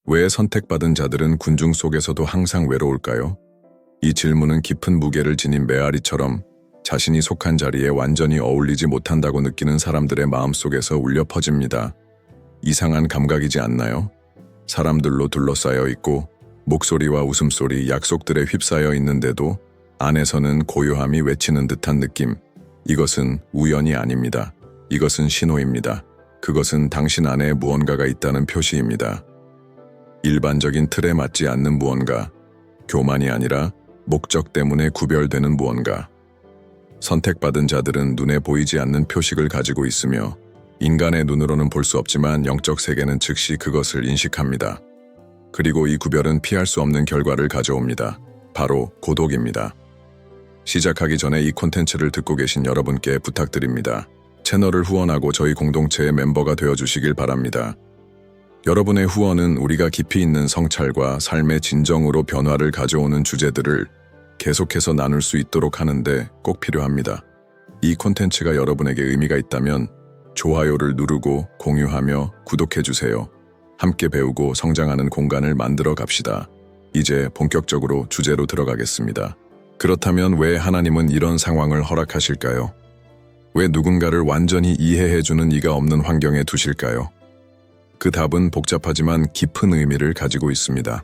왜 선택받은 자들은 군중 속에서도 항상 외로울까요? 이 질문은 깊은 무게를 지닌 메아리처럼 자신이 속한 자리에 완전히 어울리지 못한다고 느끼는 사람들의 마음속에서 울려 퍼집니다. 이상한 감각이지 않나요? 사람들로 둘러싸여 있고 목소리와 웃음소리, 약속들에 휩싸여 있는데도 안에서는 고요함이 외치는 듯한 느낌. 이것은 우연이 아닙니다. 이것은 신호입니다. 그것은 당신 안에 무언가가 있다는 표시입니다. 일반적인 틀에 맞지 않는 무언가, 교만이 아니라 목적 때문에 구별되는 무언가. 선택받은 자들은 눈에 보이지 않는 표식을 가지고 있으며 인간의 눈으로는 볼 수 없지만 영적 세계는 즉시 그것을 인식합니다. 그리고 이 구별은 피할 수 없는 결과를 가져옵니다. 바로 고독입니다. 시작하기 전에 이 콘텐츠를 듣고 계신 여러분께 부탁드립니다. 채널을 후원하고 저희 공동체의 멤버가 되어주시길 바랍니다. 여러분의 후원은 우리가 깊이 있는 성찰과 삶의 진정으로 변화를 가져오는 주제들을 계속해서 나눌 수 있도록 하는데 꼭 필요합니다. 이 콘텐츠가 여러분에게 의미가 있다면 좋아요를 누르고 공유하며 구독해주세요. 함께 배우고 성장하는 공간을 만들어 갑시다. 이제 본격적으로 주제로 들어가겠습니다. 그렇다면 왜 하나님은 이런 상황을 허락하실까요? 왜 누군가를 완전히 이해해주는 이가 없는 환경에 두실까요? 그 답은 복잡하지만 깊은 의미를 가지고 있습니다.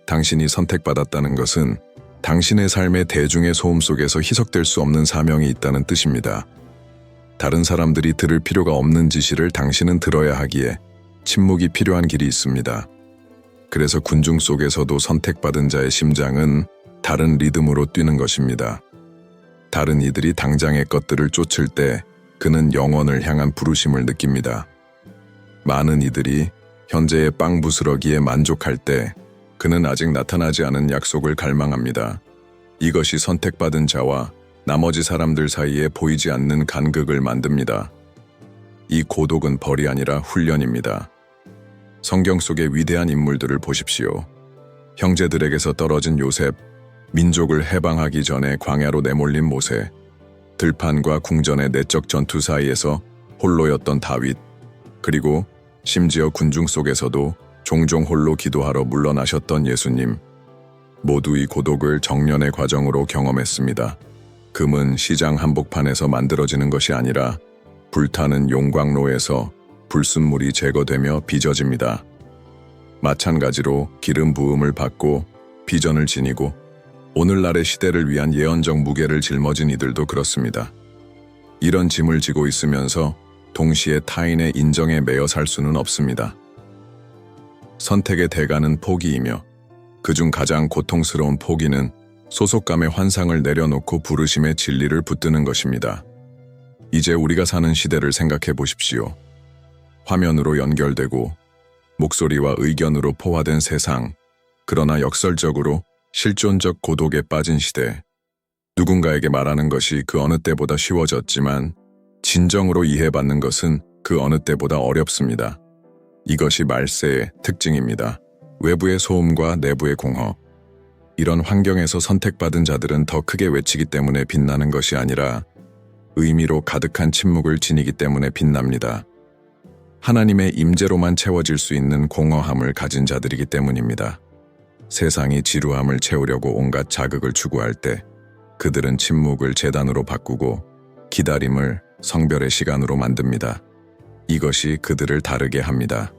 당신이 선택받았다는 것은 당신의 삶의 대중의 소음 속에서 희석될 수 없는 사명이 있다는 뜻입니다. 다른 사람들이 들을 필요가 없는 지시를 당신은 들어야 하기에 침묵이 필요한 길이 있습니다. 그래서 군중 속에서도 선택받은 자의 심장은 다른 리듬으로 뛰는 것입니다. 다른 이들이 당장의 것들을 쫓을 때 그는 영원을 향한 부르심을 느낍니다. 많은 이들이 현재의 빵 부스러기에 만족할 때 그는 아직 나타나지 않은 약속을 갈망합니다. 이것이 선택받은 자와 나머지 사람들 사이에 보이지 않는 간극을 만듭니다. 이 고독은 벌이 아니라 훈련입니다. 성경 속의 위대한 인물들을 보십시오. 형제들에게서 떨어진 요셉, 민족을 해방하기 전에 광야로 내몰린 모세, 들판과 궁전의 내적 전투 사이에서 홀로였던 다윗, 그리고 심지어 군중 속에서도 종종 홀로 기도하러 물러나셨던 예수님. 모두 이 고독을 정련의 과정으로 경험했습니다. 금은 시장 한복판에서 만들어지는 것이 아니라 불타는 용광로에서 불순물이 제거되며 빚어집니다. 마찬가지로 기름 부음을 받고 비전을 지니고 오늘날의 시대를 위한 예언적 무게를 짊어진 이들도 그렇습니다. 이런 짐을 지고 있으면서 동시에 타인의 인정에 매여 살 수는 없습니다. 선택의 대가는 포기이며 그중 가장 고통스러운 포기는 소속감의 환상을 내려놓고 부르심의 진리를 붙드는 것입니다. 이제 우리가 사는 시대를 생각해 보십시오. 화면으로 연결되고 목소리와 의견으로 포화된 세상, 그러나 역설적으로 실존적 고독에 빠진 시대. 누군가에게 말하는 것이 그 어느 때보다 쉬워졌지만 진정으로 이해받는 것은 그 어느 때보다 어렵습니다. 이것이 말세의 특징입니다. 외부의 소음과 내부의 공허. 이런 환경에서 선택받은 자들은 더 크게 외치기 때문에 빛나는 것이 아니라 의미로 가득한 침묵을 지니기 때문에 빛납니다. 하나님의 임재로만 채워질 수 있는 공허함을 가진 자들이기 때문입니다. 세상이 지루함을 채우려고 온갖 자극을 추구할 때 그들은 침묵을 제단으로 바꾸고 기다림을 성별의 시간으로 만듭니다. 이것이 그들을 다르게 합니다.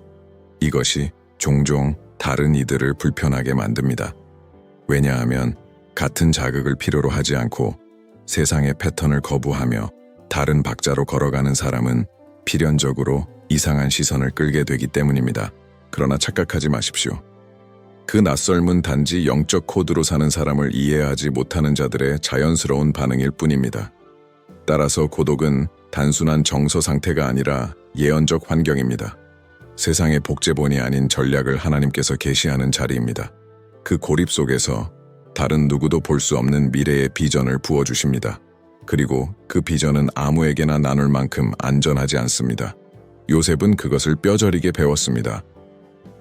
이것이 종종 다른 이들을 불편하게 만듭니다. 왜냐하면 같은 자극을 필요로 하지 않고 세상의 패턴을 거부하며 다른 박자로 걸어가는 사람은 필연적으로 이상한 시선을 끌게 되기 때문입니다. 그러나 착각하지 마십시오. 그 낯설음은 단지 영적 코드로 사는 사람을 이해하지 못하는 자들의 자연스러운 반응일 뿐입니다. 따라서 고독은 단순한 정서 상태가 아니라 예언적 환경입니다. 세상의 복제본이 아닌 전략을 하나님께서 계시하는 자리입니다. 그 고립 속에서 다른 누구도 볼 수 없는 미래의 비전을 부어주십니다. 그리고 그 비전은 아무에게나 나눌 만큼 안전하지 않습니다. 요셉은 그것을 뼈저리게 배웠습니다.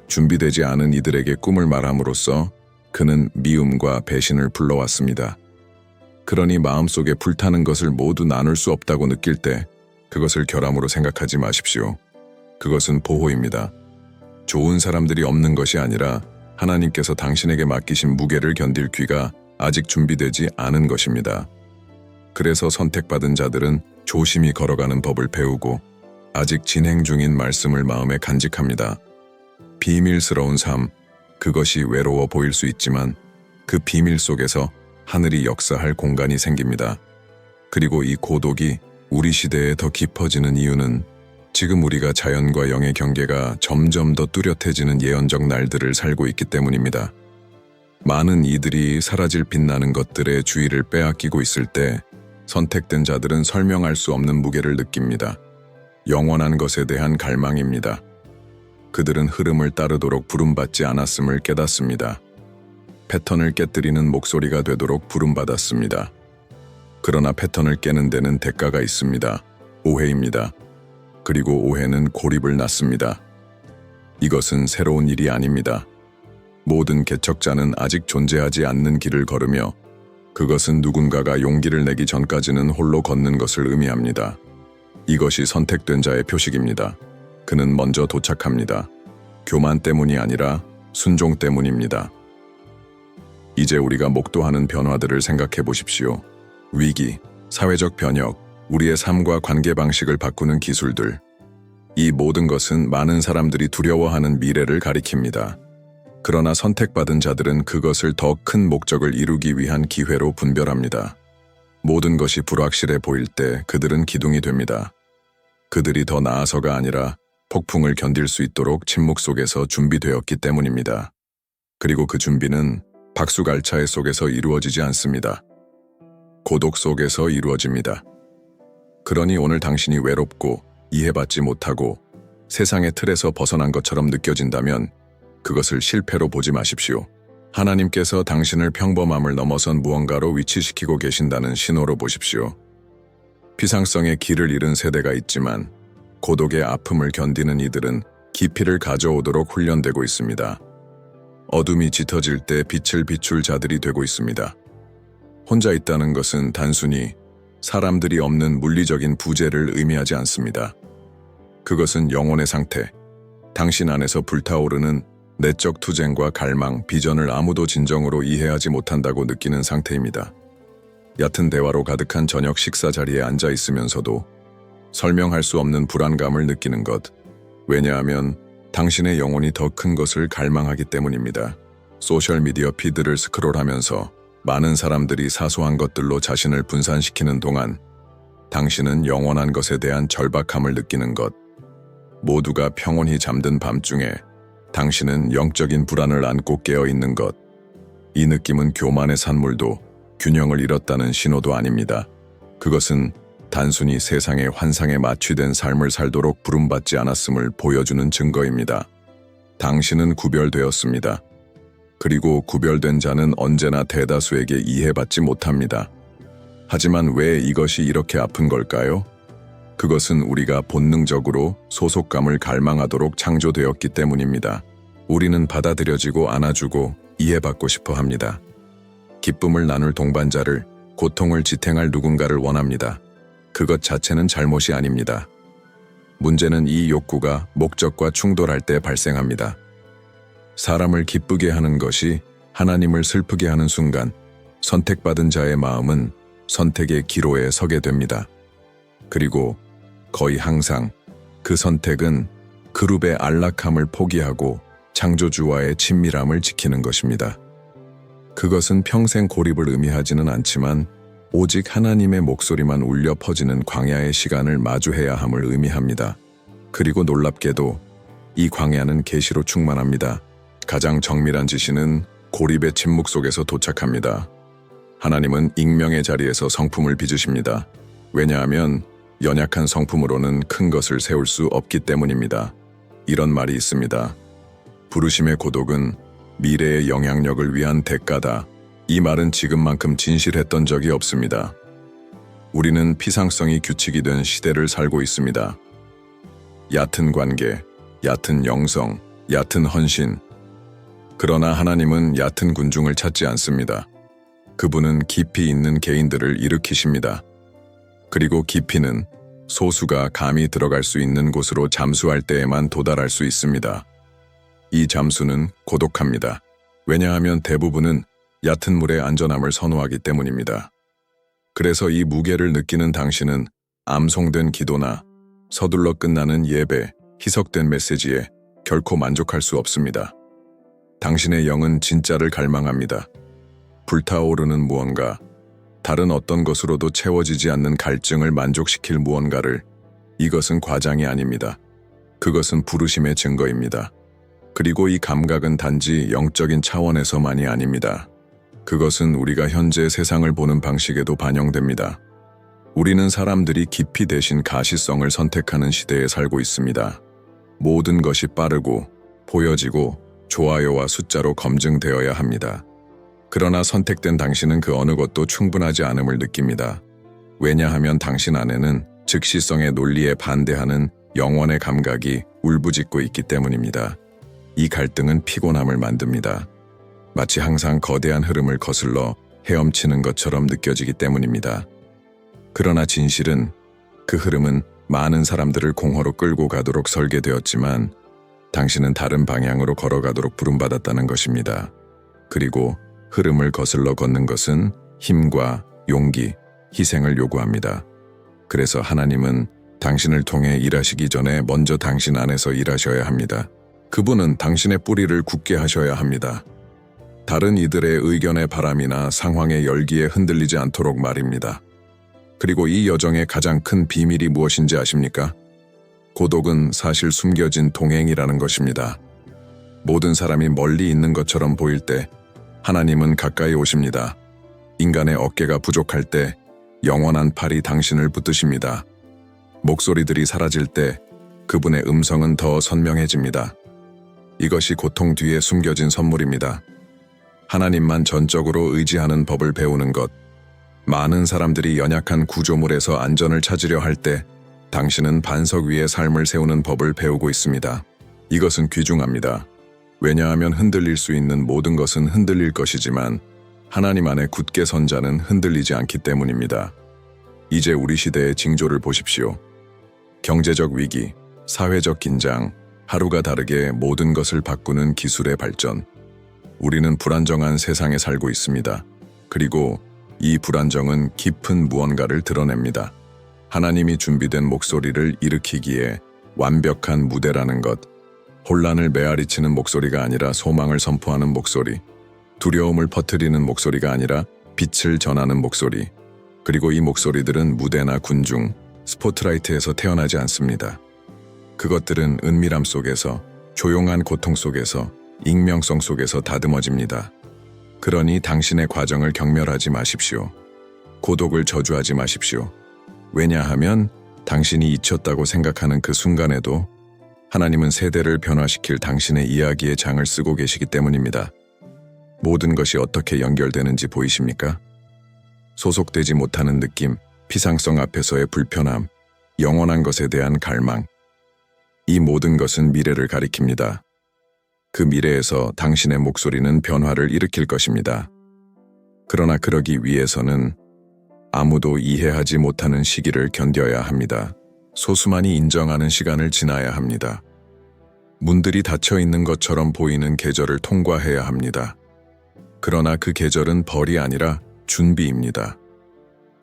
준비되지 않은 이들에게 꿈을 말함으로써 그는 미움과 배신을 불러왔습니다. 그러니 마음속에 불타는 것을 모두 나눌 수 없다고 느낄 때 그것을 결함으로 생각하지 마십시오. 그것은 보호입니다. 좋은 사람들이 없는 것이 아니라 하나님께서 당신에게 맡기신 무게를 견딜 귀가 아직 준비되지 않은 것입니다. 그래서 선택받은 자들은 조심히 걸어가는 법을 배우고 아직 진행 중인 말씀을 마음에 간직합니다. 비밀스러운 삶, 그것이 외로워 보일 수 있지만 그 비밀 속에서 하늘이 역사할 공간이 생깁니다. 그리고 이 고독이 우리 시대에 더 깊어지는 이유는 지금 우리가 자연과 영의 경계가 점점 더 뚜렷해지는 예언적 날들을 살고 있기 때문입니다. 많은 이들이 사라질 빛나는 것들의 주의를 빼앗기고 있을 때 선택된 자들은 설명할 수 없는 무게를 느낍니다. 영원한 것에 대한 갈망입니다. 그들은 흐름을 따르도록 부름받지 않았음을 깨닫습니다. 패턴을 깨뜨리는 목소리가 되도록 부름받았습니다. 그러나 패턴을 깨는 데는 대가가 있습니다. 오해입니다. 그리고 오해는 고립을 낳습니다. 이것은 새로운 일이 아닙니다. 모든 개척자는 아직 존재하지 않는 길을 걸으며 그것은 누군가가 용기를 내기 전까지는 홀로 걷는 것을 의미합니다. 이것이 선택된 자의 표식입니다. 그는 먼저 도착합니다. 교만 때문이 아니라 순종 때문입니다. 이제 우리가 목도하는 변화들을 생각해 보십시오. 위기, 사회적 변혁, 우리의 삶과 관계 방식을 바꾸는 기술들. 이 모든 것은 많은 사람들이 두려워하는 미래를 가리킵니다. 그러나 선택받은 자들은 그것을 더 큰 목적을 이루기 위한 기회로 분별합니다. 모든 것이 불확실해 보일 때 그들은 기둥이 됩니다. 그들이 더 나아서가 아니라 폭풍을 견딜 수 있도록 침묵 속에서 준비되었기 때문입니다. 그리고 그 준비는 박수갈차회 속에서 이루어지지 않습니다. 고독 속에서 이루어집니다. 그러니 오늘 당신이 외롭고 이해받지 못하고 세상의 틀에서 벗어난 것처럼 느껴진다면 그것을 실패로 보지 마십시오. 하나님께서 당신을 평범함을 넘어선 무언가로 위치시키고 계신다는 신호로 보십시오. 피상성의 길을 잃은 세대가 있지만 고독의 아픔을 견디는 이들은 깊이를 가져오도록 훈련되고 있습니다. 어둠이 짙어질 때 빛을 비출 자들이 되고 있습니다. 혼자 있다는 것은 단순히 사람들이 없는 물리적인 부재를 의미하지 않습니다. 그것은 영혼의 상태, 당신 안에서 불타오르는 내적 투쟁과 갈망, 비전을 아무도 진정으로 이해하지 못한다고 느끼는 상태입니다. 얕은 대화로 가득한 저녁 식사 자리에 앉아 있으면서도 설명할 수 없는 불안감을 느끼는 것. 왜냐하면 당신의 영혼이 더 큰 것을 갈망하기 때문입니다. 소셜미디어 피드를 스크롤하면서 많은 사람들이 사소한 것들로 자신을 분산시키는 동안 당신은 영원한 것에 대한 절박함을 느끼는 것. 모두가 평온히 잠든 밤중에 당신은 영적인 불안을 안고 깨어있는 것. 이 느낌은 교만의 산물도 균형을 잃었다는 신호도 아닙니다. 그것은 단순히 세상의 환상에 마취된 삶을 살도록 부름받지 않았음을 보여주는 증거입니다. 당신은 구별되었습니다. 그리고 구별된 자는 언제나 대다수에게 이해받지 못합니다. 하지만 왜 이것이 이렇게 아픈 걸까요? 그것은 우리가 본능적으로 소속감을 갈망하도록 창조되었기 때문입니다. 우리는 받아들여지고 안아주고 이해받고 싶어 합니다. 기쁨을 나눌 동반자를, 고통을 지탱할 누군가를 원합니다. 그것 자체는 잘못이 아닙니다. 문제는 이 욕구가 목적과 충돌할 때 발생합니다. 사람을 기쁘게 하는 것이 하나님을 슬프게 하는 순간 선택받은 자의 마음은 선택의 기로에 서게 됩니다. 그리고 거의 항상 그 선택은 그룹의 안락함을 포기하고 창조주와의 친밀함을 지키는 것입니다. 그것은 평생 고립을 의미하지는 않지만 오직 하나님의 목소리만 울려 퍼지는 광야의 시간을 마주해야 함을 의미합니다. 그리고 놀랍게도 이 광야는 계시로 충만합니다. 가장 정밀한 지시는 고립의 침묵 속에서 도착합니다. 하나님은 익명의 자리에서 성품을 빚으십니다. 왜냐하면 연약한 성품으로는 큰 것을 세울 수 없기 때문입니다. 이런 말이 있습니다. 부르심의 고독은 미래의 영향력을 위한 대가다. 이 말은 지금만큼 진실했던 적이 없습니다. 우리는 피상성이 규칙이 된 시대를 살고 있습니다. 얕은 관계, 얕은 영성, 얕은 헌신. 그러나 하나님은 얕은 군중을 찾지 않습니다. 그분은 깊이 있는 개인들을 일으키십니다. 그리고 깊이는 소수가 감히 들어갈 수 있는 곳으로 잠수할 때에만 도달할 수 있습니다. 이 잠수는 고독합니다. 왜냐하면 대부분은 얕은 물의 안전함을 선호하기 때문입니다. 그래서 이 무게를 느끼는 당신은 암송된 기도나 서둘러 끝나는 예배, 희석된 메시지에 결코 만족할 수 없습니다. 당신의 영은 진짜를 갈망합니다. 불타오르는 무언가, 다른 어떤 것으로도 채워지지 않는 갈증을 만족시킬 무언가를. 이것은 과장이 아닙니다. 그것은 부르심의 증거입니다. 그리고 이 감각은 단지 영적인 차원에서만이 아닙니다. 그것은 우리가 현재 세상을 보는 방식에도 반영됩니다. 우리는 사람들이 깊이 대신 가시성을 선택하는 시대에 살고 있습니다. 모든 것이 빠르고 보여지고 좋아요와 숫자로 검증되어야 합니다. 그러나 선택된 당신은 그 어느 것도 충분하지 않음을 느낍니다. 왜냐하면 당신 안에는 즉시성의 논리에 반대하는 영원의 감각이 울부짖고 있기 때문입니다. 이 갈등은 피곤함을 만듭니다. 마치 항상 거대한 흐름을 거슬러 헤엄치는 것처럼 느껴지기 때문입니다. 그러나 진실은 그 흐름은 많은 사람들을 공허로 끌고 가도록 설계되었지만 당신은 다른 방향으로 걸어가도록 부름받았다는 것입니다. 그리고 흐름을 거슬러 걷는 것은 힘과 용기, 희생을 요구합니다. 그래서 하나님은 당신을 통해 일하시기 전에 먼저 당신 안에서 일하셔야 합니다. 그분은 당신의 뿌리를 굳게 하셔야 합니다. 다른 이들의 의견의 바람이나 상황의 열기에 흔들리지 않도록 말입니다. 그리고 이 여정의 가장 큰 비밀이 무엇인지 아십니까? 고독은 사실 숨겨진 동행이라는 것입니다. 모든 사람이 멀리 있는 것처럼 보일 때 하나님은 가까이 오십니다. 인간의 어깨가 부족할 때 영원한 팔이 당신을 붙드십니다. 목소리들이 사라질 때 그분의 음성은 더 선명해집니다. 이것이 고통 뒤에 숨겨진 선물입니다. 하나님만 전적으로 의지하는 법을 배우는 것. 많은 사람들이 연약한 구조물에서 안전을 찾으려 할 때 당신은 반석 위에 삶을 세우는 법을 배우고 있습니다. 이것은 귀중합니다. 왜냐하면 흔들릴 수 있는 모든 것은 흔들릴 것이지만 하나님 안에 굳게 선 자는 흔들리지 않기 때문입니다. 이제 우리 시대의 징조를 보십시오. 경제적 위기, 사회적 긴장, 하루가 다르게 모든 것을 바꾸는 기술의 발전. 우리는 불안정한 세상에 살고 있습니다. 그리고 이 불안정은 깊은 무언가를 드러냅니다. 하나님이 준비된 목소리를 일으키기에 완벽한 무대라는 것. 혼란을 메아리치는 목소리가 아니라 소망을 선포하는 목소리. 두려움을 퍼뜨리는 목소리가 아니라 빛을 전하는 목소리. 그리고 이 목소리들은 무대나 군중, 스포트라이트에서 태어나지 않습니다. 그것들은 은밀함 속에서, 조용한 고통 속에서, 익명성 속에서 다듬어집니다. 그러니 당신의 과정을 경멸하지 마십시오. 고독을 저주하지 마십시오. 왜냐하면 당신이 잊혔다고 생각하는 그 순간에도 하나님은 세대를 변화시킬 당신의 이야기의 장을 쓰고 계시기 때문입니다. 모든 것이 어떻게 연결되는지 보이십니까? 소속되지 못하는 느낌, 피상성 앞에서의 불편함, 영원한 것에 대한 갈망. 이 모든 것은 미래를 가리킵니다. 그 미래에서 당신의 목소리는 변화를 일으킬 것입니다. 그러나 그러기 위해서는 아무도 이해하지 못하는 시기를 견뎌야 합니다. 소수만이 인정하는 시간을 지나야 합니다. 문들이 닫혀 있는 것처럼 보이는 계절을 통과해야 합니다. 그러나 그 계절은 벌이 아니라 준비입니다.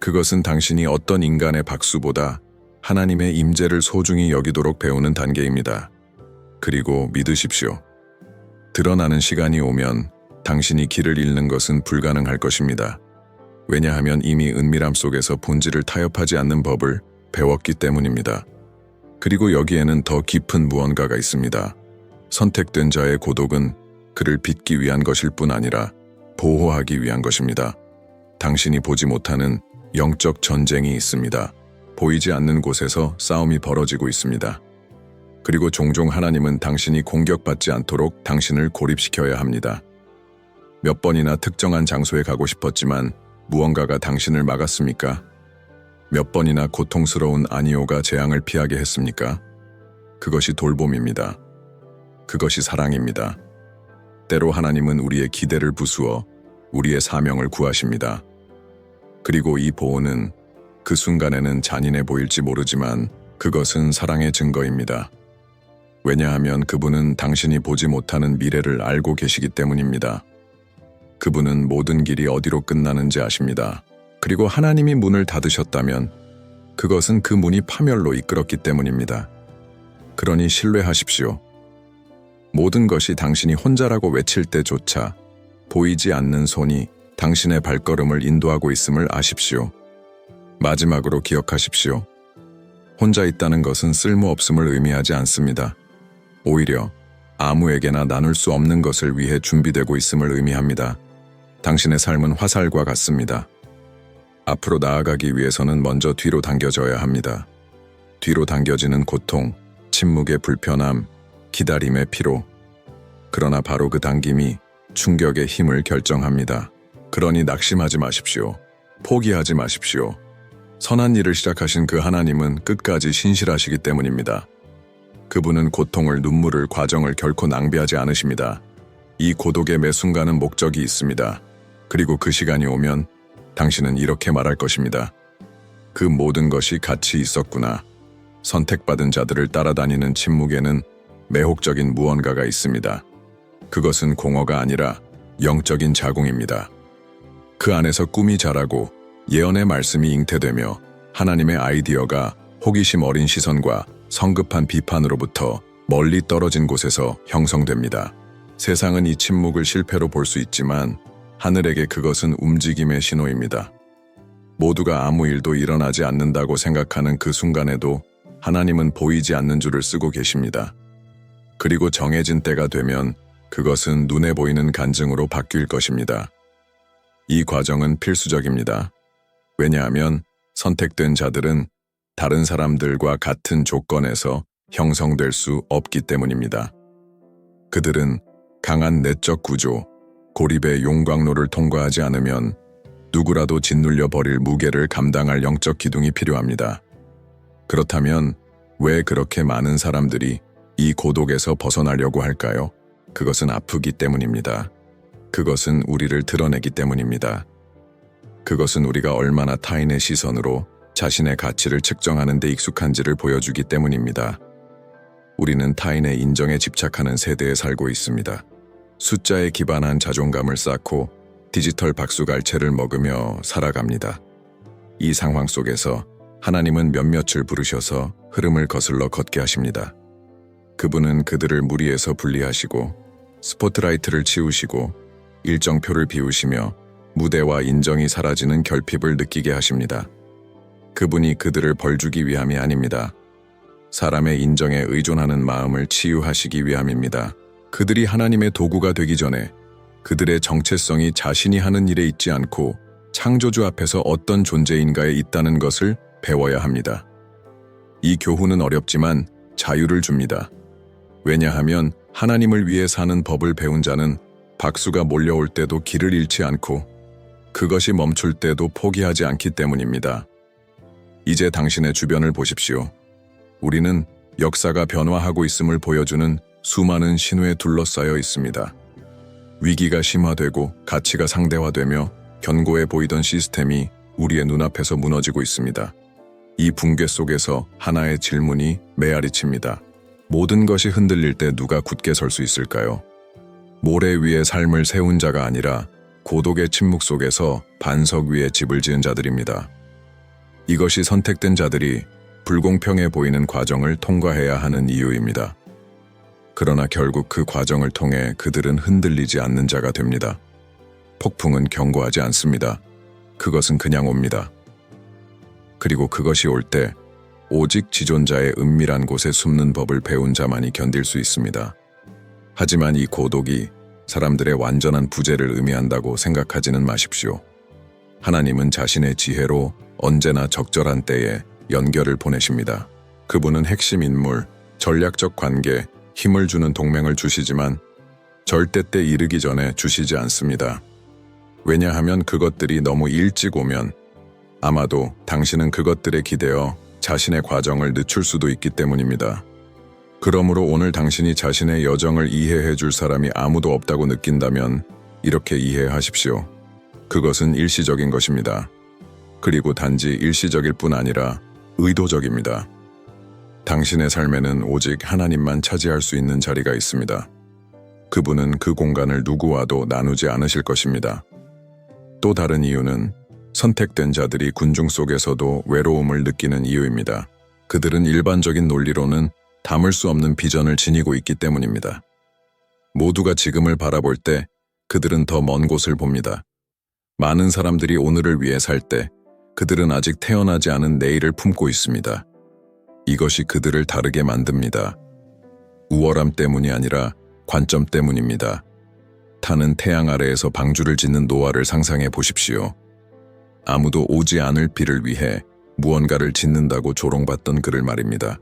그것은 당신이 어떤 인간의 박수보다 하나님의 임재를 소중히 여기도록 배우는 단계입니다. 그리고 믿으십시오. 드러나는 시간이 오면 당신이 길을 잃는 것은 불가능할 것입니다. 왜냐하면 이미 은밀함 속에서 본질을 타협하지 않는 법을 배웠기 때문입니다. 그리고 여기에는 더 깊은 무언가가 있습니다. 선택된 자의 고독은 그를 빚기 위한 것일 뿐 아니라 보호하기 위한 것입니다. 당신이 보지 못하는 영적 전쟁이 있습니다. 보이지 않는 곳에서 싸움이 벌어지고 있습니다. 그리고 종종 하나님은 당신이 공격받지 않도록 당신을 고립시켜야 합니다. 몇 번이나 특정한 장소에 가고 싶었지만 무언가가 당신을 막았습니까? 몇 번이나 고통스러운 아니오가 재앙을 피하게 했습니까? 그것이 돌봄입니다. 그것이 사랑입니다. 때로 하나님은 우리의 기대를 부수어 우리의 사명을 구하십니다. 그리고 이 보호는 그 순간에는 잔인해 보일지 모르지만 그것은 사랑의 증거입니다. 왜냐하면 그분은 당신이 보지 못하는 미래를 알고 계시기 때문입니다. 그분은 모든 길이 어디로 끝나는지 아십니다. 그리고 하나님이 문을 닫으셨다면 그것은 그 문이 파멸로 이끌었기 때문입니다. 그러니 신뢰하십시오. 모든 것이 당신이 혼자라고 외칠 때조차 보이지 않는 손이 당신의 발걸음을 인도하고 있음을 아십시오. 마지막으로 기억하십시오. 혼자 있다는 것은 쓸모없음을 의미하지 않습니다. 오히려 아무에게나 나눌 수 없는 것을 위해 준비되고 있음을 의미합니다. 당신의 삶은 화살과 같습니다. 앞으로 나아가기 위해서는 먼저 뒤로 당겨져야 합니다. 뒤로 당겨지는 고통, 침묵의 불편함, 기다림의 피로. 그러나 바로 그 당김이 충격의 힘을 결정합니다. 그러니 낙심하지 마십시오. 포기하지 마십시오. 선한 일을 시작하신 그 하나님은 끝까지 신실하시기 때문입니다. 그분은 고통을, 눈물을, 과정을 결코 낭비하지 않으십니다. 이 고독의 매 순간은 목적이 있습니다. 그리고 그 시간이 오면 당신은 이렇게 말할 것입니다. 그 모든 것이 가치 있었구나. 선택받은 자들을 따라다니는 침묵에는 매혹적인 무언가가 있습니다. 그것은 공허가 아니라 영적인 자궁입니다. 그 안에서 꿈이 자라고 예언의 말씀이 잉태되며 하나님의 아이디어가 호기심 어린 시선과 성급한 비판으로부터 멀리 떨어진 곳에서 형성됩니다. 세상은 이 침묵을 실패로 볼 수 있지만 하늘에게 그것은 움직임의 신호입니다. 모두가 아무 일도 일어나지 않는다고 생각하는 그 순간에도 하나님은 보이지 않는 줄을 쓰고 계십니다. 그리고 정해진 때가 되면 그것은 눈에 보이는 간증으로 바뀔 것입니다. 이 과정은 필수적입니다. 왜냐하면 선택된 자들은 다른 사람들과 같은 조건에서 형성될 수 없기 때문입니다. 그들은 강한 내적 구조, 고립의 용광로를 통과하지 않으면 누구라도 짓눌려 버릴 무게를 감당할 영적 기둥이 필요합니다. 그렇다면 왜 그렇게 많은 사람들이 이 고독에서 벗어나려고 할까요? 그것은 아프기 때문입니다. 그것은 우리를 드러내기 때문입니다. 그것은 우리가 얼마나 타인의 시선으로 자신의 가치를 측정하는 데 익숙한지를 보여주기 때문입니다. 우리는 타인의 인정에 집착하는 세대에 살고 있습니다. 숫자에 기반한 자존감을 쌓고 디지털 박수갈채를 먹으며 살아갑니다. 이 상황 속에서 하나님은 몇몇을 부르셔서 흐름을 거슬러 걷게 하십니다. 그분은 그들을 무리에서 분리하시고 스포트라이트를 치우시고 일정표를 비우시며 무대와 인정이 사라지는 결핍을 느끼게 하십니다. 그분이 그들을 벌주기 위함이 아닙니다. 사람의 인정에 의존하는 마음을 치유하시기 위함입니다. 그들이 하나님의 도구가 되기 전에 그들의 정체성이 자신이 하는 일에 있지 않고 창조주 앞에서 어떤 존재인가에 있다는 것을 배워야 합니다. 이 교훈은 어렵지만 자유를 줍니다. 왜냐하면 하나님을 위해 사는 법을 배운 자는 박수가 몰려올 때도 길을 잃지 않고 그것이 멈출 때도 포기하지 않기 때문입니다. 이제 당신의 주변을 보십시오. 우리는 역사가 변화하고 있음을 보여주는 수많은 신호에 둘러싸여 있습니다. 위기가 심화되고 가치가 상대화되며 견고해 보이던 시스템이 우리의 눈앞에서 무너지고 있습니다. 이 붕괴 속에서 하나의 질문이 메아리칩니다. 모든 것이 흔들릴 때 누가 굳게 설 수 있을까요? 모래 위에 삶을 세운 자가 아니라 고독의 침묵 속에서 반석 위에 집을 지은 자들입니다. 이것이 선택된 자들이 불공평해 보이는 과정을 통과해야 하는 이유입니다. 그러나 결국 그 과정을 통해 그들은 흔들리지 않는 자가 됩니다. 폭풍은 경고하지 않습니다. 그것은 그냥 옵니다. 그리고 그것이 올 때 오직 지존자의 은밀한 곳에 숨는 법을 배운 자만이 견딜 수 있습니다. 하지만 이 고독이 사람들의 완전한 부재를 의미한다고 생각하지는 마십시오. 하나님은 자신의 지혜로 언제나 적절한 때에 연결을 보내십니다. 그분은 핵심 인물, 전략적 관계, 힘을 주는 동맹을 주시지만 절대 때 이르기 전에 주시지 않습니다. 왜냐하면 그것들이 너무 일찍 오면 아마도 당신은 그것들에 기대어 자신의 과정을 늦출 수도 있기 때문입니다. 그러므로 오늘 당신이 자신의 여정을 이해해 줄 사람이 아무도 없다고 느낀다면 이렇게 이해하십시오. 그것은 일시적인 것입니다. 그리고 단지 일시적일 뿐 아니라 의도적입니다. 당신의 삶에는 오직 하나님만 차지할 수 있는 자리가 있습니다. 그분은 그 공간을 누구와도 나누지 않으실 것입니다. 또 다른 이유는 선택된 자들이 군중 속에서도 외로움을 느끼는 이유입니다. 그들은 일반적인 논리로는 담을 수 없는 비전을 지니고 있기 때문입니다. 모두가 지금을 바라볼 때 그들은 더 먼 곳을 봅니다. 많은 사람들이 오늘을 위해 살 때 그들은 아직 태어나지 않은 내일을 품고 있습니다. 이것이 그들을 다르게 만듭니다. 우월함 때문이 아니라 관점 때문입니다. 타는 태양 아래에서 방주를 짓는 노아를 상상해 보십시오. 아무도 오지 않을 비를 위해 무언가를 짓는다고 조롱받던 그를 말입니다.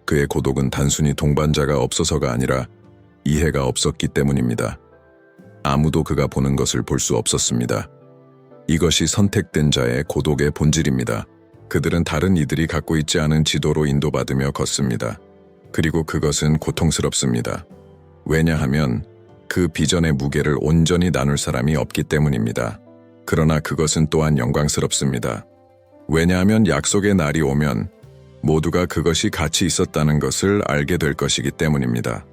그의 고독은 단순히 동반자가 없어서가 아니라 이해가 없었기 때문입니다. 아무도 그가 보는 것을 볼 수 없었습니다. 이것이 선택된 자의 고독의 본질입니다. 그들은 다른 이들이 갖고 있지 않은 지도로 인도받으며 걷습니다. 그리고 그것은 고통스럽습니다. 왜냐하면 그 비전의 무게를 온전히 나눌 사람이 없기 때문입니다. 그러나 그것은 또한 영광스럽습니다. 왜냐하면 약속의 날이 오면 모두가 그것이 가치 있었다는 것을 알게 될 것이기 때문입니다.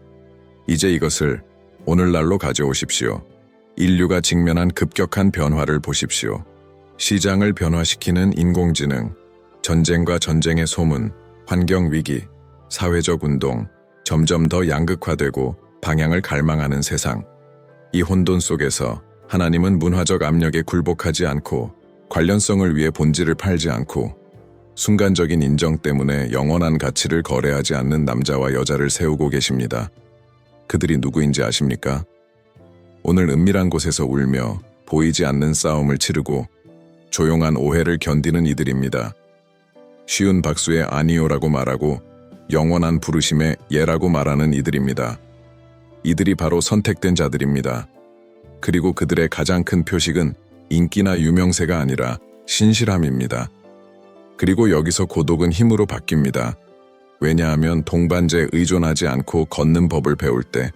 이제 이것을 오늘날로 가져오십시오. 인류가 직면한 급격한 변화를 보십시오. 시장을 변화시키는 인공지능, 전쟁과 전쟁의 소문, 환경위기, 사회적 운동, 점점 더 양극화되고 방향을 갈망하는 세상. 이 혼돈 속에서 하나님은 문화적 압력에 굴복하지 않고 관련성을 위해 본질을 팔지 않고 순간적인 인정 때문에 영원한 가치를 거래하지 않는 남자와 여자를 세우고 계십니다. 그들이 누구인지 아십니까? 오늘 은밀한 곳에서 울며 보이지 않는 싸움을 치르고 조용한 오해를 견디는 이들입니다. 쉬운 박수에 아니요라고 말하고 영원한 부르심에 예라고 말하는 이들입니다. 이들이 바로 선택된 자들입니다. 그리고 그들의 가장 큰 표식은 인기나 유명세가 아니라 신실함입니다. 그리고 여기서 고독은 힘으로 바뀝니다. 왜냐하면 동반자에 의존하지 않고 걷는 법을 배울 때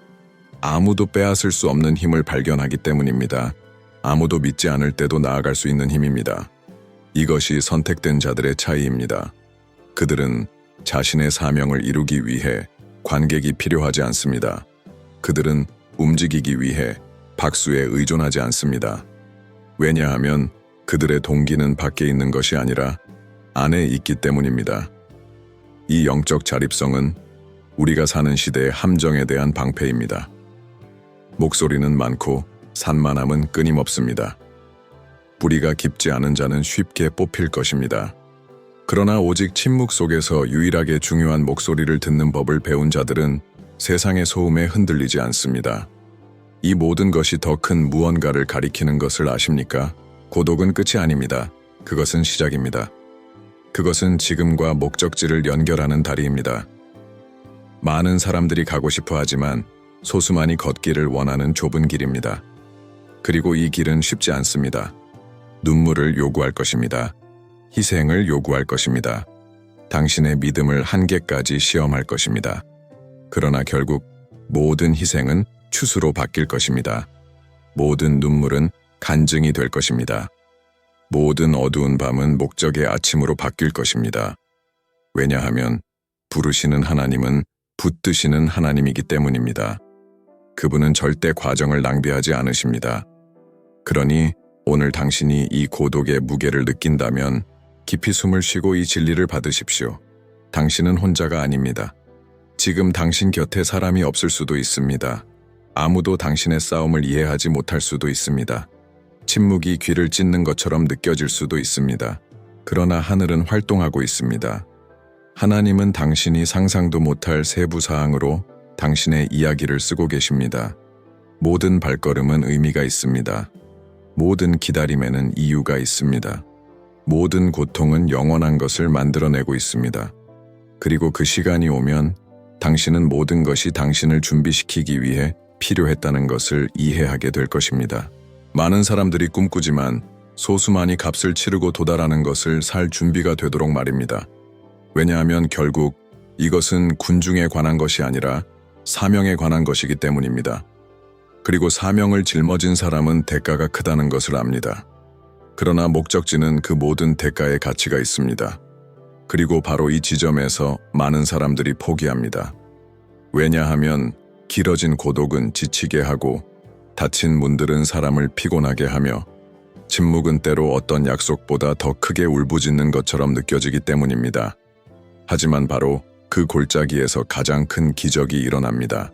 아무도 빼앗을 수 없는 힘을 발견하기 때문입니다. 아무도 믿지 않을 때도 나아갈 수 있는 힘입니다. 이것이 선택된 자들의 차이입니다. 그들은 자신의 사명을 이루기 위해 관객이 필요하지 않습니다. 그들은 움직이기 위해 박수에 의존하지 않습니다. 왜냐하면 그들의 동기는 밖에 있는 것이 아니라 안에 있기 때문입니다. 이 영적 자립성은 우리가 사는 시대의 함정에 대한 방패입니다. 목소리는 많고 산만함은 끊임없습니다. 뿌리가 깊지 않은 자는 쉽게 뽑힐 것입니다. 그러나 오직 침묵 속에서 유일하게 중요한 목소리를 듣는 법을 배운 자들은 세상의 소음에 흔들리지 않습니다. 이 모든 것이 더 큰 무언가를 가리키는 것을 아십니까? 고독은 끝이 아닙니다. 그것은 시작입니다. 그것은 지금과 목적지를 연결하는 다리입니다. 많은 사람들이 가고 싶어 하지만 소수만이 걷기를 원하는 좁은 길입니다. 그리고 이 길은 쉽지 않습니다. 눈물을 요구할 것입니다. 희생을 요구할 것입니다. 당신의 믿음을 한계까지 시험할 것입니다. 그러나 결국 모든 희생은 추수로 바뀔 것입니다. 모든 눈물은 간증이 될 것입니다. 모든 어두운 밤은 목적의 아침으로 바뀔 것입니다. 왜냐하면 부르시는 하나님은 붙드시는 하나님이기 때문입니다. 그분은 절대 과정을 낭비하지 않으십니다. 그러니 오늘 당신이 이 고독의 무게를 느낀다면 깊이 숨을 쉬고 이 진리를 받으십시오. 당신은 혼자가 아닙니다. 지금 당신 곁에 사람이 없을 수도 있습니다. 아무도 당신의 싸움을 이해하지 못할 수도 있습니다. 침묵이 귀를 찢는 것처럼 느껴질 수도 있습니다. 그러나 하늘은 활동하고 있습니다. 하나님은 당신이 상상도 못할 세부 사항으로 당신의 이야기를 쓰고 계십니다. 모든 발걸음은 의미가 있습니다. 모든 기다림에는 이유가 있습니다. 모든 고통은 영원한 것을 만들어내고 있습니다. 그리고 그 시간이 오면 당신은 모든 것이 당신을 준비시키기 위해 필요했다는 것을 이해하게 될 것입니다. 많은 사람들이 꿈꾸지만 소수만이 값을 치르고 도달하는 것을 살 준비가 되도록 말입니다. 왜냐하면 결국 이것은 군중에 관한 것이 아니라 사명에 관한 것이기 때문입니다. 그리고 사명을 짊어진 사람은 대가가 크다는 것을 압니다. 그러나 목적지는 그 모든 대가의 가치가 있습니다. 그리고 바로 이 지점에서 많은 사람들이 포기합니다. 왜냐하면 길어진 고독은 지치게 하고 닫힌 문들은 사람을 피곤하게 하며 침묵은 때로 어떤 약속보다 더 크게 울부짖는 것처럼 느껴지기 때문입니다. 하지만 바로 그 골짜기에서 가장 큰 기적이 일어납니다.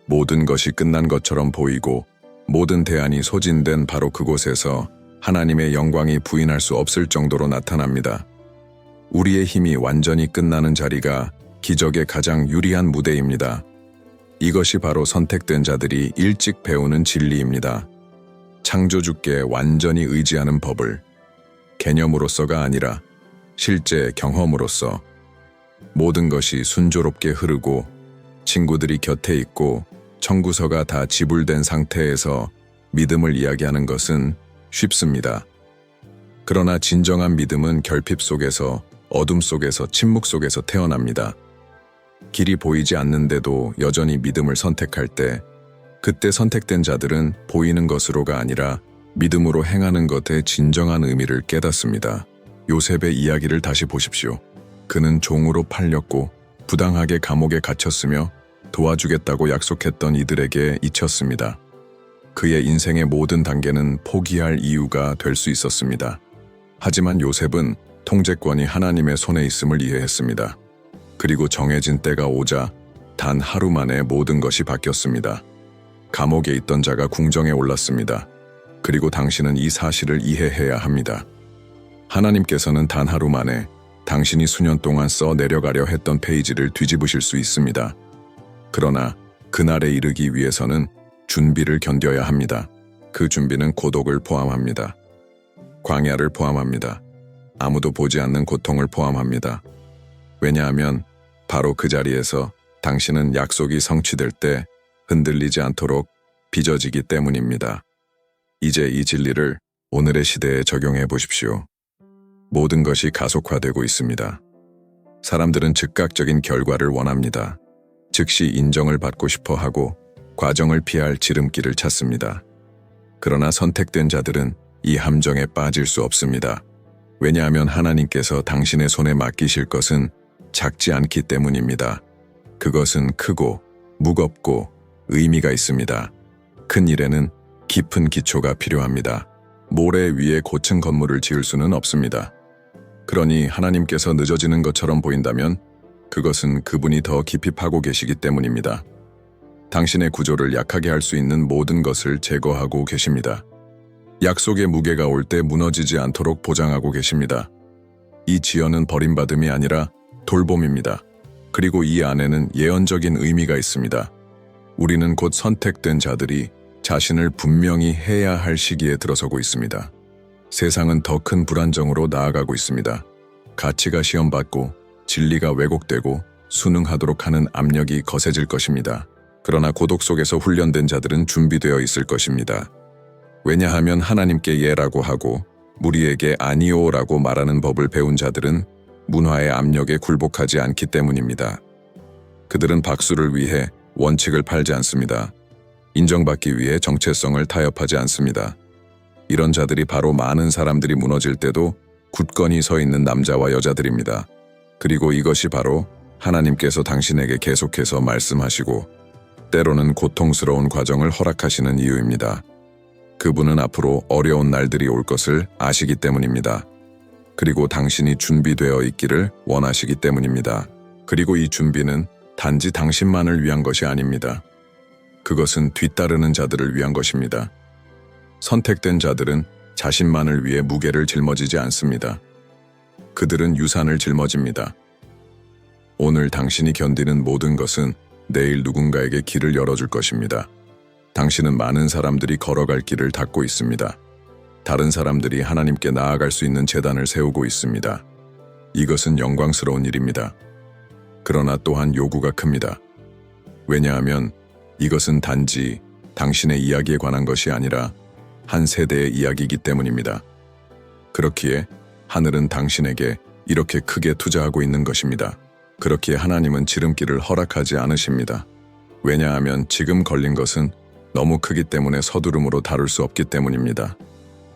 모든 것이 끝난 것처럼 보이고 모든 대안이 소진된 바로 그곳에서 하나님의 영광이 부인할 수 없을 정도로 나타납니다. 우리의 힘이 완전히 끝나는 자리가 기적의 가장 유리한 무대입니다. 이것이 바로 선택된 자들이 일찍 배우는 진리입니다. 창조주께 완전히 의지하는 법을 개념으로서가 아니라 실제 경험으로서 모든 것이 순조롭게 흐르고 친구들이 곁에 있고 청구서가 다 지불된 상태에서 믿음을 이야기하는 것은 쉽습니다. 그러나 진정한 믿음은 결핍 속에서, 어둠 속에서, 침묵 속에서 태어납니다. 길이 보이지 않는데도 여전히 믿음을 선택할 때, 그때 선택된 자들은 보이는 것으로가 아니라 믿음으로 행하는 것의 진정한 의미를 깨닫습니다. 요셉의 이야기를 다시 보십시오. 그는 종으로 팔렸고 부당하게 감옥에 갇혔으며 도와주겠다고 약속했던 이들에게 잊혔습니다. 그의 인생의 모든 단계는 포기할 이유가 될 수 있었습니다. 하지만 요셉은 통제권이 하나님의 손에 있음을 이해했습니다. 그리고 정해진 때가 오자 단 하루 만에 모든 것이 바뀌었습니다. 감옥에 있던 자가 궁정에 올랐습니다. 그리고 당신은 이 사실을 이해해야 합니다. 하나님께서는 단 하루 만에 당신이 수년 동안 써 내려가려 했던 페이지를 뒤집으실 수 있습니다. 그러나 그날에 이르기 위해서는 준비를 견뎌야 합니다. 그 준비는 고독을 포함합니다. 광야를 포함합니다. 아무도 보지 않는 고통을 포함합니다. 왜냐하면 바로 그 자리에서 당신은 약속이 성취될 때 흔들리지 않도록 빚어지기 때문입니다. 이제 이 진리를 오늘의 시대에 적용해 보십시오. 모든 것이 가속화되고 있습니다. 사람들은 즉각적인 결과를 원합니다. 즉시 인정을 받고 싶어 하고 과정을 피할 지름길을 찾습니다. 그러나 선택된 자들은 이 함정에 빠질 수 없습니다. 왜냐하면 하나님께서 당신의 손에 맡기실 것은 작지 않기 때문입니다. 그것은 크고 무겁고 의미가 있습니다. 큰 일에는 깊은 기초가 필요합니다. 모래 위에 고층 건물을 지을 수는 없습니다. 그러니 하나님께서 늦어지는 것처럼 보인다면 그것은 그분이 더 깊이 파고 계시기 때문입니다. 당신의 구조를 약하게 할 수 있는 모든 것을 제거하고 계십니다. 약속의 무게가 올 때 무너지지 않도록 보장하고 계십니다. 이 지연은 버림받음이 아니라 돌봄입니다. 그리고 이 안에는 예언적인 의미가 있습니다. 우리는 곧 선택된 자들이 자신을 분명히 해야 할 시기에 들어서고 있습니다. 세상은 더 큰 불안정으로 나아가고 있습니다. 가치가 시험받고 진리가 왜곡되고 순응하도록 하는 압력이 거세질 것입니다. 그러나 고독 속에서 훈련된 자들은 준비되어 있을 것입니다. 왜냐하면 하나님께 예라고 하고 무리에게 아니오라고 말하는 법을 배운 자들은 문화의 압력에 굴복하지 않기 때문입니다. 그들은 박수를 위해 원칙을 팔지 않습니다. 인정받기 위해 정체성을 타협하지 않습니다. 이런 자들이 바로 많은 사람들이 무너질 때도 굳건히 서 있는 남자와 여자들입니다. 그리고 이것이 바로 하나님께서 당신에게 계속해서 말씀하시고 때로는 고통스러운 과정을 허락하시는 이유입니다. 그분은 앞으로 어려운 날들이 올 것을 아시기 때문입니다. 그리고 당신이 준비되어 있기를 원하시기 때문입니다. 그리고 이 준비는 단지 당신만을 위한 것이 아닙니다. 그것은 뒤따르는 자들을 위한 것입니다. 선택된 자들은 자신만을 위해 무게를 짊어지지 않습니다. 그들은 유산을 짊어집니다. 오늘 당신이 견디는 모든 것은 내일 누군가에게 길을 열어줄 것입니다. 당신은 많은 사람들이 걸어갈 길을 닫고 있습니다. 다른 사람들이 하나님께 나아갈 수 있는 제단을 세우고 있습니다. 이것은 영광스러운 일입니다. 그러나 또한 요구가 큽니다. 왜냐하면 이것은 단지 당신의 이야기에 관한 것이 아니라 한 세대의 이야기이기 때문입니다. 그렇기에 하늘은 당신에게 이렇게 크게 투자하고 있는 것입니다. 그렇기에 하나님은 지름길을 허락하지 않으십니다. 왜냐하면 지금 걸린 것은 너무 크기 때문에 서두름으로 다룰 수 없기 때문입니다.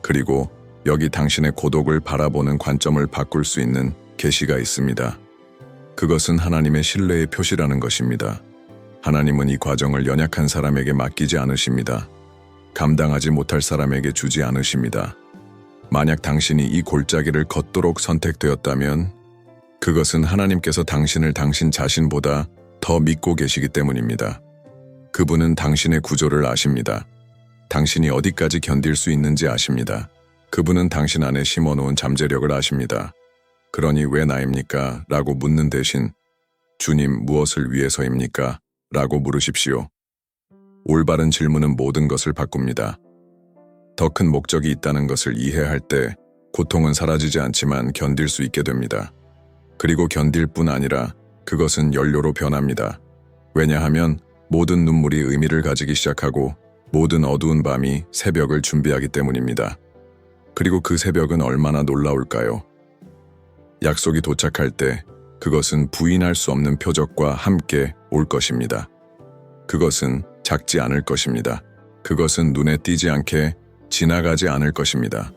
그리고 여기 당신의 고독을 바라보는 관점을 바꿀 수 있는 계시가 있습니다. 그것은 하나님의 신뢰의 표시라는 것입니다. 하나님은 이 과정을 연약한 사람에게 맡기지 않으십니다. 감당하지 못할 사람에게 주지 않으십니다. 만약 당신이 이 골짜기를 걷도록 선택되었다면 그것은 하나님께서 당신을 당신 자신보다 더 믿고 계시기 때문입니다. 그분은 당신의 구조를 아십니다. 당신이 어디까지 견딜 수 있는지 아십니다. 그분은 당신 안에 심어놓은 잠재력을 아십니다. 그러니 왜 나입니까? 라고 묻는 대신 주님 무엇을 위해서입니까? 라고 물으십시오. 올바른 질문은 모든 것을 바꿉니다. 더 큰 목적이 있다는 것을 이해할 때 고통은 사라지지 않지만 견딜 수 있게 됩니다. 그리고 견딜 뿐 아니라 그것은 연료로 변합니다. 왜냐하면 모든 눈물이 의미를 가지기 시작하고 모든 어두운 밤이 새벽을 준비하기 때문입니다. 그리고 그 새벽은 얼마나 놀라울까요? 약속이 도착할 때 그것은 부인할 수 없는 표적과 함께 올 것입니다. 그것은 작지 않을 것입니다. 그것은 눈에 띄지 않게 지나가지 않을 것입니다.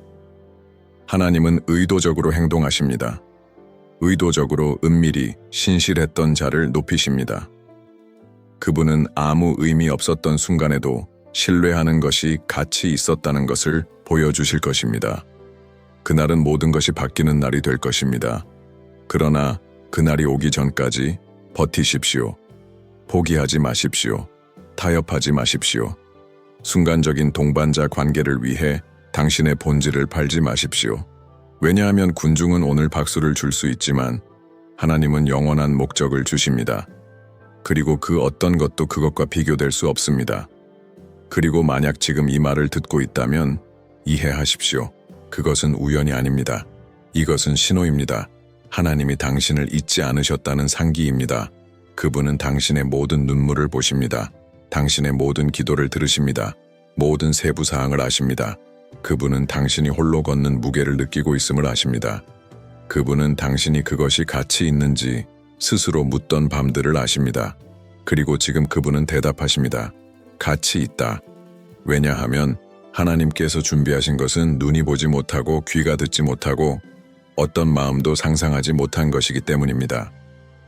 하나님은 의도적으로 행동하십니다. 의도적으로 은밀히 신실했던 자를 높이십니다. 그분은 아무 의미 없었던 순간에도 신뢰하는 것이 가치 있었다는 것을 보여주실 것입니다. 그날은 모든 것이 바뀌는 날이 될 것입니다. 그러나 그날이 오기 전까지 버티십시오. 포기하지 마십시오. 타협하지 마십시오. 순간적인 동반자 관계를 위해 당신의 본질을 팔지 마십시오. 왜냐하면 군중은 오늘 박수를 줄 수 있지만 하나님은 영원한 목적을 주십니다. 그리고 그 어떤 것도 그것과 비교될 수 없습니다. 그리고 만약 지금 이 말을 듣고 있다면 이해하십시오. 그것은 우연이 아닙니다. 이것은 신호입니다. 하나님이 당신을 잊지 않으셨다는 상기입니다. 그분은 당신의 모든 눈물을 보십니다. 당신의 모든 기도를 들으십니다. 모든 세부 사항을 아십니다. 그분은 당신이 홀로 걷는 무게를 느끼고 있음을 아십니다. 그분은 당신이 그것이 가치 있는지 스스로 묻던 밤들을 아십니다. 그리고 지금 그분은 대답하십니다. 가치 있다. 왜냐하면 하나님께서 준비하신 것은 눈이 보지 못하고 귀가 듣지 못하고 어떤 마음도 상상하지 못한 것이기 때문입니다.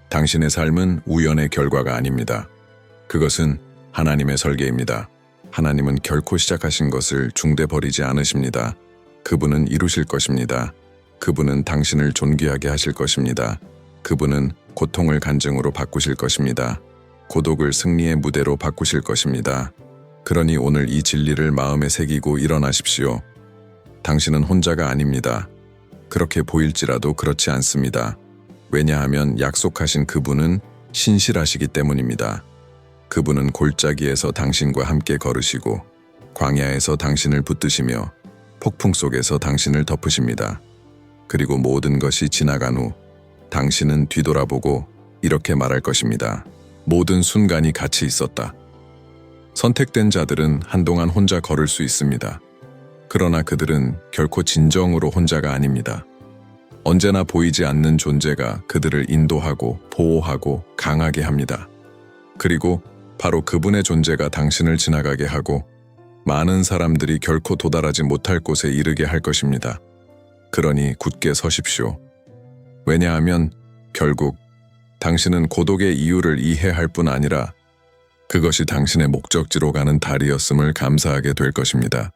당신의 삶은 우연의 결과가 아닙니다. 그것은 하나님의 설계입니다. 하나님은 결코 시작하신 것을 중대버리지 않으십니다. 그분은 이루실 것입니다. 그분은 당신을 존귀하게 하실 것입니다. 그분은 고통을 간증으로 바꾸실 것입니다. 고독을 승리의 무대로 바꾸실 것입니다. 그러니 오늘 이 진리를 마음에 새기고 일어나십시오. 당신은 혼자가 아닙니다. 그렇게 보일지라도 그렇지 않습니다. 왜냐하면 약속하신 그분은 신실하시기 때문입니다. 그분은 골짜기에서 당신과 함께 걸으시고 광야에서 당신을 붙드시며 폭풍 속에서 당신을 덮으십니다. 그리고 모든 것이 지나간 후 당신은 뒤돌아보고 이렇게 말할 것입니다. 모든 순간이 가치 있었다. 선택된 자들은 한동안 혼자 걸을 수 있습니다. 그러나 그들은 결코 진정으로 혼자가 아닙니다. 언제나 보이지 않는 존재가 그들을 인도하고 보호하고 강하게 합니다. 그리고 바로 그분의 존재가 당신을 지나가게 하고 많은 사람들이 결코 도달하지 못할 곳에 이르게 할 것입니다. 그러니 굳게 서십시오. 왜냐하면 결국 당신은 고독의 이유를 이해할 뿐 아니라 그것이 당신의 목적지로 가는 달이었음을 감사하게 될 것입니다.